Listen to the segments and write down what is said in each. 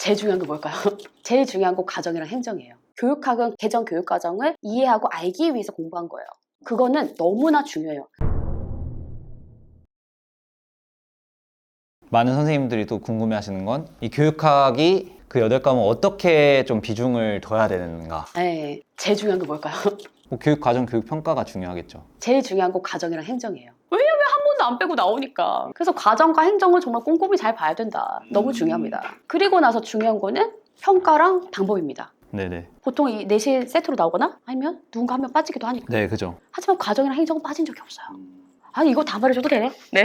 제일 중요한 게 뭘까요? 제일 중요한 건 가정이랑 행정이에요. 교육학은 개정 교육과정을 이해하고 알기 위해서 공부한 거예요. 그거는 너무나 중요해요. 많은 선생님들이 또 궁금해하시는 건 이 교육학이 그 8과목 어떻게 좀 비중을 둬야 되는가. 네, 제일 중요한 게 뭘까요? 뭐 교육과정, 교육평가가 중요하겠죠. 제일 중요한 건 가정이랑 행정이에요. 왜냐면 한 번도 안 빼고 나오니까. 그래서 가정과 행정을 정말 꼼꼼히 잘 봐야 된다. 너무 중요합니다. 그리고 나서 중요한 거는 평가랑 방법입니다. 네네. 보통 이 넷이 세트로 나오거나 아니면 누군가 한 명 빠지기도 하니까. 네, 그죠. 하지만 가정이랑 행정은 빠진 적이 없어요. 아니 이거 다 말해줘도 돼? 네.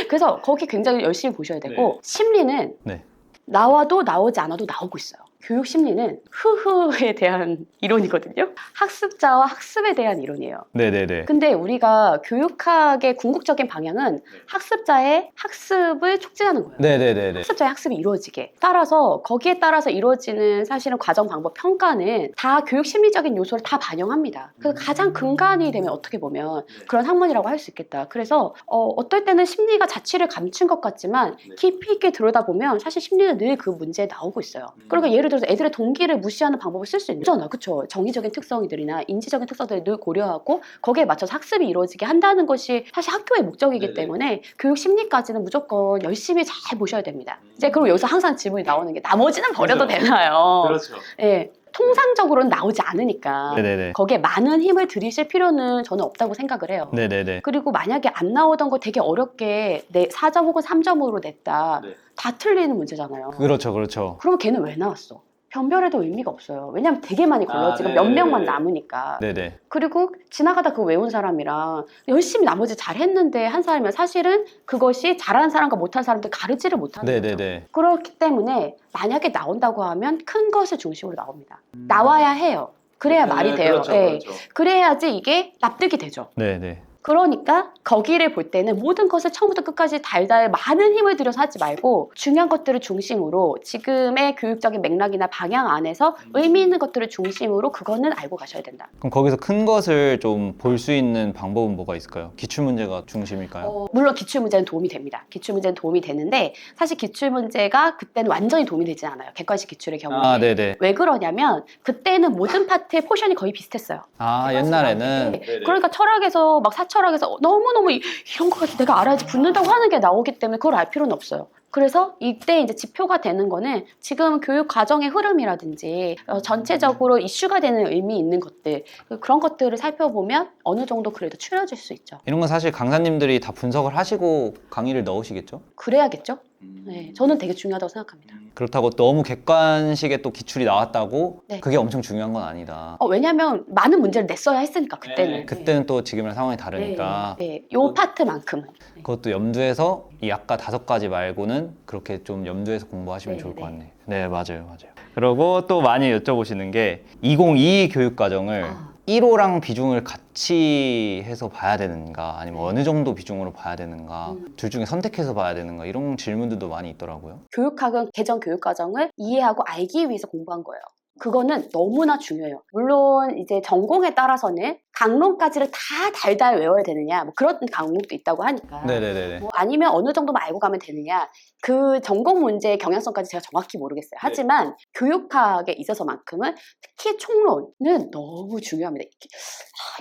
그래서 거기 굉장히 열심히 보셔야 되고 심리는 네. 나와도 나오지 않아도 나오고 있어요. 교육 심리는 흐흐에 대한 이론이거든요. 학습자와 학습에 대한 이론이에요. 네네네. 근데 우리가 교육학의 궁극적인 방향은 학습자의 학습을 촉진하는 거예요. 네네네네. 학습자의 학습이 이루어지게. 따라서 거기에 따라서 이루어지는 사실은 과정, 방법, 평가는 다 교육 심리적인 요소를 다 반영합니다. 그래서 가장 근간이 되면 어떻게 보면 그런 학문이라고 할 수 있겠다. 그래서 어떨 때는 심리가 자취를 감춘 것 같지만 깊이 있게 들여다보면 사실 심리는 늘 그 문제에 나오고 있어요. 그러니까 예를 들어서 애들의 동기를 무시하는 방법을 쓸 수 있잖아. 그렇죠? 정의적인 특성들이나 인지적인 특성들을 늘 고려하고 거기에 맞춰서 학습이 이루어지게 한다는 것이 사실 학교의 목적이기 때문에 교육 심리까지는 무조건 열심히 잘 보셔야 됩니다. 이제 그리고 여기서 항상 질문이 나오는 게 나머지는 버려도 되나요? 그렇죠. 예. 통상적으로는 나오지 않으니까 네네네. 거기에 많은 힘을 들이실 필요는 저는 없다고 생각을 해요. 네네네. 그리고 만약에 안 나오던 거 되게 어렵게 4점 혹은 3점으로 냈다. 네. 다 틀리는 문제잖아요. 그렇죠, 그렇죠. 그러면 걔는 왜 나왔어? 변별해도 의미가 없어요. 왜냐면 되게 많이 걸러지고 네. 몇 명만 남으니까. 네네. 그리고 지나가다 그거 외운 사람이랑 열심히 나머지 잘했는데 한 사람이면 사실은 그것이 잘하는 사람과 못한 사람들 가르지를 못하는 거죠. 네네네. 그렇기 때문에 만약에 나온다고 하면 큰 것을 중심으로 나옵니다. 나와야 해요. 그래야 말이 돼요. 그렇죠, 예. 그렇죠. 그래야지 이게 납득이 되죠. 네네. 그러니까 거기를 볼 때는 모든 것을 처음부터 끝까지 달달 많은 힘을 들여서 하지 말고 중요한 것들을 중심으로 지금의 교육적인 맥락이나 방향 안에서 의미 있는 것들을 중심으로 그거는 알고 가셔야 된다. 그럼 거기서 큰 것을 좀 볼 수 있는 방법은 뭐가 있을까요? 기출문제가 중심일까요? 물론 기출문제는 도움이 됩니다. 기출문제는 도움이 되는데 사실 기출문제가 그때는 완전히 도움이 되지 않아요. 객관식 기출의 경우에. 아, 네네. 왜 그러냐면 그때는 모든 파트의 포션이 거의 비슷했어요. 아, 옛날에는. 네. 그러니까 철학에서 막 사철학에서 너무너무 이런 거 가지고 내가 알아야지 붙는다고 하는 게 나오기 때문에 그걸 알 필요는 없어요. 그래서 이때 이제 지표가 되는 거는 지금 교육 과정의 흐름이라든지 전체적으로 이슈가 되는 의미 있는 것들 그런 것들을 살펴보면 어느 정도 그래도 추려질 수 있죠. 이런 건 사실 강사님들이 다 분석을 하시고 강의를 넣으시겠죠? 그래야겠죠? 네, 저는 되게 중요하다고 생각합니다. 그렇다고 너무 객관식의 또 기출이 나왔다고 네. 그게 엄청 중요한 건 아니다. 왜냐하면 많은 문제를 냈어야 했으니까 그때는. 네. 그때는 또 지금이랑 상황이 다르니까 네, 요 파트만큼은. 네. 그것도 염두에서 이 아까 5가지 말고는 그렇게 좀 염두에서 공부하시면 네, 좋을 것 네. 같네요. 네, 맞아요. 그리고 또 많이 여쭤보시는 게 2022 교육과정을 1호랑 비중을 같이 해서 봐야 되는가 아니면 어느 정도 비중으로 봐야 되는가 둘 중에 선택해서 봐야 되는가 이런 질문들도 많이 있더라고요. 교육학은 개정 교육과정을 이해하고 알기 위해서 공부한 거예요. 그거는 너무나 중요해요. 물론 이제 전공에 따라서는 강론까지를 다 달달 외워야 되느냐 뭐 그런 과목도 있다고 하니까 네네네. 뭐 아니면 어느 정도만 알고 가면 되느냐 그 전공 문제의 경향성까지 제가 정확히 모르겠어요. 하지만 교육학에 있어서만큼은 특히 총론은 너무 중요합니다.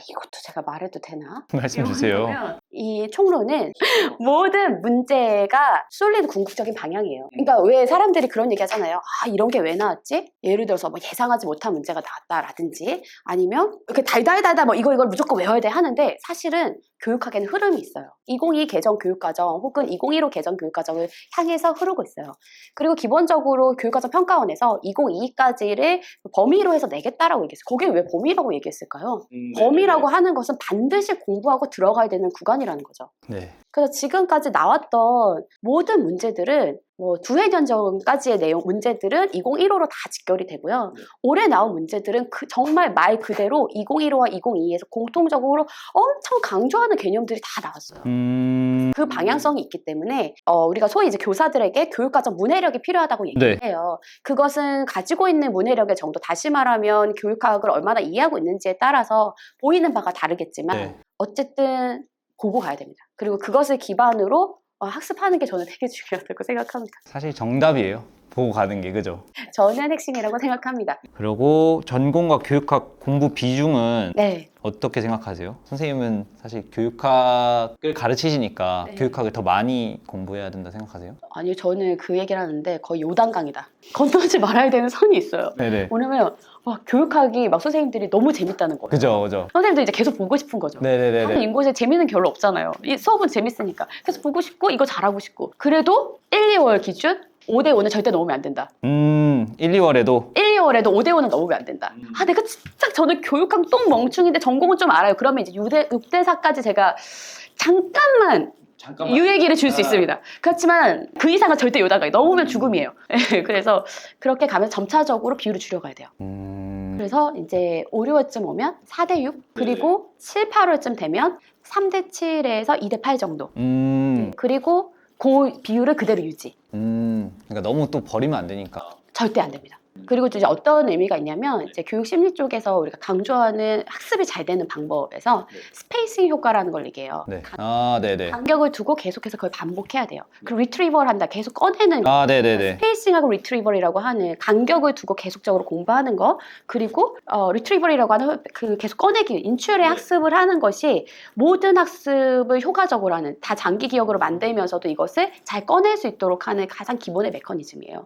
이것도 제가 말해도 되나? 말씀 주세요. 이 총론은 모든 문제가 쏠리는 궁극적인 방향이에요. 그러니까 왜 사람들이 그런 얘기 하잖아요. 이런 게 왜 나왔지? 예를 들어서 뭐 예상하지 못한 문제가 나왔다라든지 아니면 이렇게 달달달달 뭐 이걸 무조건 외워야 돼 하는데 사실은 교육학에는 흐름이 있어요. 2022 개정 교육과정 혹은 2015 개정 교육과정을 향해서 흐르고 있어요. 그리고 기본적으로 교육과정 평가원에서 2022까지를 범위로 해서 내겠다라고 얘기했어요. 거기에 왜 범위라고 얘기했을까요? 범위라고 하는 것은 반드시 공부하고 들어가야 되는 구간이라는 거죠. 네. 그래서 지금까지 나왔던 모든 문제들은 뭐 두해년 전까지의 내용 문제들은 2015로 다 직결이 되고요. 올해 나온 문제들은 정말 말 그대로 2015와 2022에서 공통적으로 엄청 강조하는 개념들이 다 나왔어요. 그 방향성이 있기 때문에 우리가 소위 이제 교사들에게 교육과정 문해력이 필요하다고 얘기를 해요. 그것은 가지고 있는 문해력의 정도, 다시 말하면 교육학을 얼마나 이해하고 있는지에 따라서 보이는 바가 다르겠지만 어쨌든 보고 가야 됩니다. 그리고 그것을 기반으로 학습하는 게 저는 되게 중요하다고 생각합니다. 사실 정답이에요. 보고 가는 게 그죠? 저는 핵심이라고 생각합니다. 그리고 전공과 교육학 공부 비중은 네. 어떻게 생각하세요? 선생님은 사실 교육학을 가르치시니까 네. 교육학을 더 많이 공부해야 된다 생각하세요? 아니 저는 그 얘기를 하는데 거의 요단강이다. 건너지 말아야 되는 선이 있어요. 네네. 왜냐면 와, 교육학이 막 선생님들이 너무 재밌다는 거예요. 그죠, 그죠. 선생님도 이제 계속 보고 싶은 거죠. 다른 네네네네. 인고시에 재미는 별로 없잖아요. 이 수업은 재밌으니까. 그래서 보고 싶고 이거 잘하고 싶고. 그래도 1, 2월 기준 5대5는 절대 넘으면 안 된다. 1, 2월에도 1, 2월에도 5대5는 넘으면 안 된다. 아, 내가 진짜 저는 교육학 똥 멍충인데 전공은 좀 알아요. 그러면 이제 6대4까지 제가 잠깐만 유예기를 줄 수 있습니다. 그렇지만 그 이상은 절대 요다가 넘으면 죽음이에요. 그래서 그렇게 가면 점차적으로 비율을 줄여가야 돼요. 그래서 이제 5, 6월쯤 오면 4대6 그리고 7, 8월쯤 되면 3대7에서 2대8 정도. 그리고 그 비율을 그대로 유지. 그러니까 너무 또 버리면 안 되니까. 절대 안 됩니다. 그리고 또 이제 어떤 의미가 있냐면 이제 교육 심리 쪽에서 우리가 강조하는 학습이 잘 되는 방법에서 스페이싱 효과라는 걸 얘기해요. 네. 아, 네네. 간격을 두고 계속해서 그걸 반복해야 돼요. 그리고 리트리버를 한다. 계속 꺼내는 거. 아, 네네네. 스페이싱하고 리트리버리라고 하는 간격을 두고 계속적으로 공부하는 거, 그리고 리트리버리라고 하는 그 계속 꺼내기, 인출의 학습을 하는 것이 모든 학습을 효과적으로 하는, 다 장기 기억으로 만들면서도 이것을 잘 꺼낼 수 있도록 하는 가장 기본의 메커니즘이에요.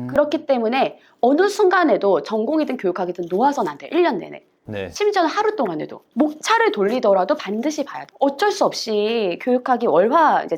그렇기 때문에 어느 순간에도 전공이든 교육학이든 놓아서는 안 돼요. 1년 내내. 네. 심지어는 하루 동안에도 목차를 돌리더라도 반드시 봐야 돼. 어쩔 수 없이 교육학이 월화, 이제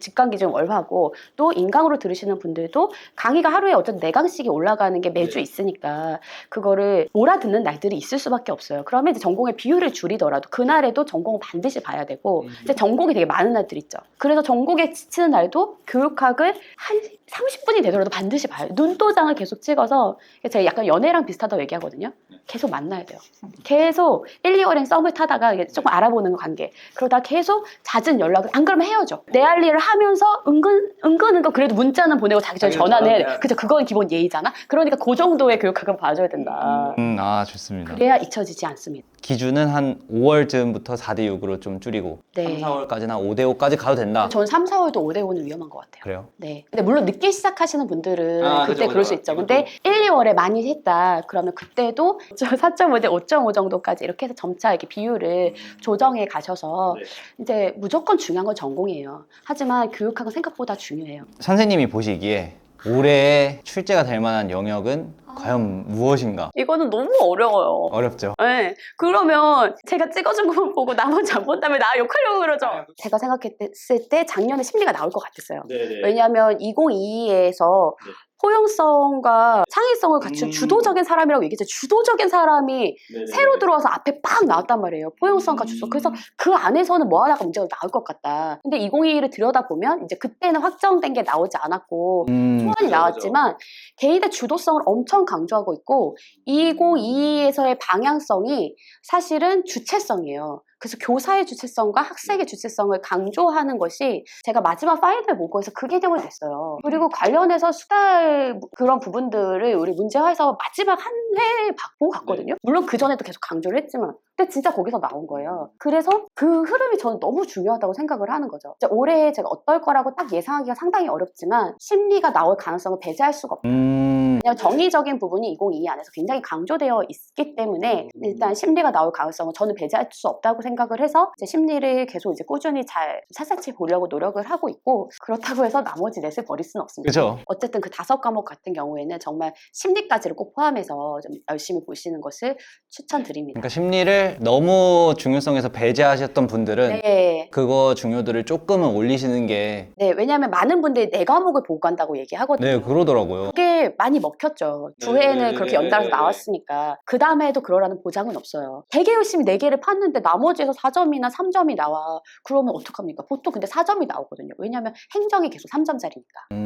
직강 기준 월화고, 또 인강으로 들으시는 분들도 강의가 하루에 어쨌든 4강씩이 올라가는 게 매주 있으니까 그거를 몰아듣는 날들이 있을 수밖에 없어요. 그러면 이제 전공의 비율을 줄이더라도 그날에도 전공을 반드시 봐야 되고, 이제 전공이 되게 많은 날들 있죠. 그래서 전공에 지치는 날도 교육학을 한 30분이 되더라도 반드시 봐요. 눈도장을 계속 찍어서, 제가 약간 연애랑 비슷하다고 얘기하거든요. 계속 만나야 돼요. 계속 1, 2월엔 썸을 타다가 이게 조금 알아보는 관계. 그러다 계속 잦은 연락을, 안 그러면 헤어져. 내 할 일을 하면서 은근 그래도 문자는 보내고 자기 전에 전화는 해야 돼. 그죠? 그건 기본 예의잖아. 그러니까 그 정도의 교육학은 봐줘야 된다. 아, 좋습니다. 그래야 잊혀지지 않습니다. 기준은 한 5월쯤부터 4대6으로 좀 줄이고 네. 3, 4월까지나 5대5까지 가도 된다. 저는 3, 4월도 5대5는 위험한 것 같아요. 그래요? 네. 근데 물론 늦게 시작하시는 분들은 그때 그죠, 그럴 수 있죠. 근데 1, 2월에 많이 했다. 그러면 그때도 4.5대 5.5 정도까지 이렇게 해서 점차 이렇게 비율을 조정해 가셔서 이제 무조건 중요한 건 전공이에요. 하지만 교육학은 생각보다 중요해요. 선생님이 보시기에 올해 출제가 될 만한 영역은 과연 무엇인가? 이거는 너무 어려워요. 어렵죠. 네. 그러면 제가 찍어준 것만 보고 나머지 안 본다면 나 욕하려고 그러죠. 제가 생각했을 때 작년에 심리가 나올 것 같았어요. 왜냐하면 2022에서 포용성과 창의성을 갖춘 주도적인 사람이라고 얘기했죠. 주도적인 사람이 새로 들어와서 앞에 빡 나왔단 말이에요. 포용성과 주도. 그래서 그 안에서는 뭐 하나가 문제가 나올 것 같다. 근데 2022를 들여다보면 이제 그때는 확정된 게 나오지 않았고 소원이 나왔지만 개인의 주도성을 엄청 강조하고 있고 2022에서의 방향성이 사실은 주체성이에요. 그래서 교사의 주체성과 학생의 주체성을 강조하는 것이 제가 마지막 파이널 모고에서 그 개념을 냈어요. 그리고 관련해서 수달 그런 부분들을 우리 문제화해서 마지막 한 회 받고 갔거든요. 물론 그 전에도 계속 강조를 했지만 근데 진짜 거기서 나온 거예요. 그래서 그 흐름이 저는 너무 중요하다고 생각을 하는 거죠. 이제 올해 제가 어떨 거라고 딱 예상하기가 상당히 어렵지만 심리가 나올 가능성을 배제할 수가 없어요. 그냥 정의적인 부분이 2022 안에서 굉장히 강조되어 있기 때문에 일단 심리가 나올 가능성은 저는 배제할 수 없다고 생각을 해서 이제 심리를 계속 이제 꾸준히 잘 샅샅이 보려고 노력을 하고 있고 그렇다고 해서 나머지 넷을 버릴 수는 없습니다. 그렇죠. 어쨌든 그 5과목 같은 경우에는 정말 심리까지를 꼭 포함해서 좀 열심히 보시는 것을 추천드립니다. 그러니까 심리를 너무 중요성에서 배제하셨던 분들은 네. 그거 중요도를 조금은 올리시는 게 네, 왜냐하면 많은 분들이 4과목을 보고 간다고 얘기하거든요. 네, 그러더라고요. 그게 많이 먹혔죠. 두 해는 그렇게 연달아서 나왔으니까 그 다음에 해도 그러라는 보장은 없어요. 되게 열심히 4개를 팠는데 나머지에서 4점이나 3점이 나와. 그러면 어떡합니까? 보통 근데 4점이 나오거든요. 왜냐하면 행정이 계속 3점짜리니까.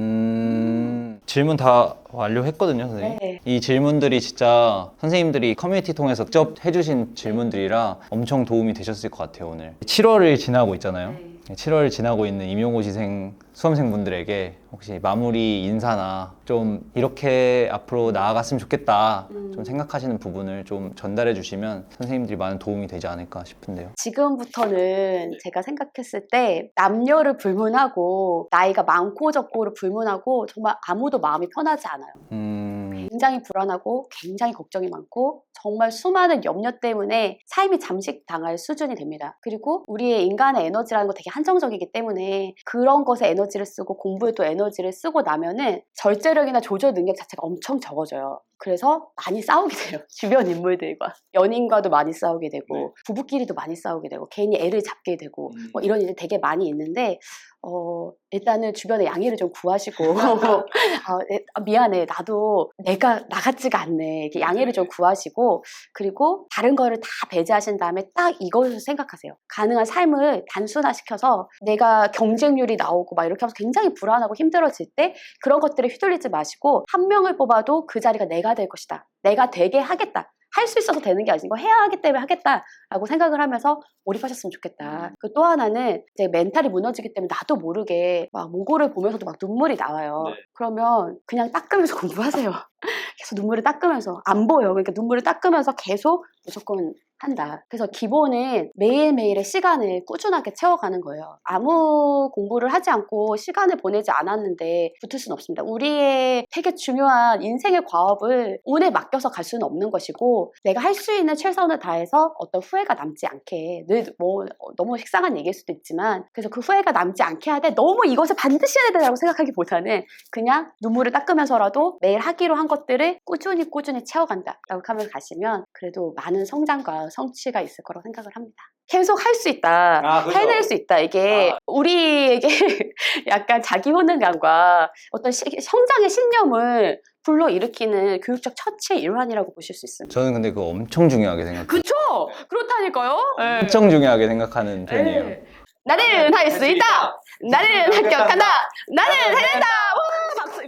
질문 다 완료했거든요, 선생님. 네. 이 질문들이 진짜 선생님들이 커뮤니티 통해서 직접 해주신 질문들이라 엄청 도움이 되셨을 것 같아요, 오늘. 7월을 지나고 있잖아요. 7월 지나고 있는 임용고시생 수험생분들에게 혹시 마무리 인사나 좀 이렇게 앞으로 나아갔으면 좋겠다 좀 생각하시는 부분을 좀 전달해 주시면 선생님들이 많은 도움이 되지 않을까 싶은데요. 지금부터는 제가 생각했을 때 남녀를 불문하고 나이가 많고 적고를 불문하고 정말 아무도 마음이 편하지 않아요. 굉장히 불안하고 굉장히 걱정이 많고 정말 수많은 염려 때문에 삶이 잠식당할 수준이 됩니다. 그리고 우리의 인간의 에너지라는 거 되게 한정적이기 때문에 그런 것에 에너지를 쓰고 공부에 또 에너지를 쓰고 나면은 절제력이나 조절 능력 자체가 엄청 적어져요. 그래서 많이 싸우게 돼요. 주변 인물들과. 연인과도 많이 싸우게 되고 부부끼리도 많이 싸우게 되고 괜히 애를 잡게 되고 뭐 이런 일이 되게 많이 있는데 일단은 주변에 양해를 좀 구하시고 미안해 나도 내가 나 같지가 않네 이렇게 양해를 좀 구하시고 그리고 다른 거를 다 배제하신 다음에 딱 이것을 생각하세요. 가능한 삶을 단순화시켜서 내가 경쟁률이 나오고 막 이렇게 하면서 굉장히 불안하고 힘들어질 때 그런 것들에 휘둘리지 마시고 한 명을 뽑아도 그 자리가 내가 될 것이다. 내가 되게 하겠다. 할 수 있어서 되는 게 아니고 해야 하기 때문에 하겠다라고 생각을 하면서 몰입하셨으면 좋겠다. 그 또 하나는 이제 멘탈이 무너지기 때문에 나도 모르게 막 모고를 보면서도 막 눈물이 나와요. 그러면 그냥 닦으면서 공부하세요. 계속 눈물을 닦으면서 안 보여. 그러니까 눈물을 닦으면서 계속 무조건 한다. 그래서 기본은 매일매일의 시간을 꾸준하게 채워가는 거예요. 아무 공부를 하지 않고 시간을 보내지 않았는데 붙을 수는 없습니다. 우리의 되게 중요한 인생의 과업을 운에 맡겨서 갈 수는 없는 것이고 내가 할 수 있는 최선을 다해서 어떤 후회가 남지 않게 늘 뭐 너무 식상한 얘기일 수도 있지만 그래서 그 후회가 남지 않게 하되 너무 이것을 반드시 해야 된다고 생각하기보다는 그냥 눈물을 닦으면서라도 매일 하기로 한 것들을 꾸준히 채워간다 라고 하면서 가시면 그래도 많은 성장과 성취가 있을 거라고 생각을 합니다. 계속 할 수 있다, 그렇죠. 해낼 수 있다. 이게 우리에게 약간 자기 효능감과 어떤 성장의 신념을 불러일으키는 교육적 처치의 일환이라고 보실 수 있습니다. 저는 근데 그거 엄청 중요하게 생각해요. 그쵸? 그렇다니까요? 네. 엄청 중요하게 생각하는 편이에요. 네. 나는 할 수 있다! 나는 합격한다! 나는 해낸다! 와, 박수!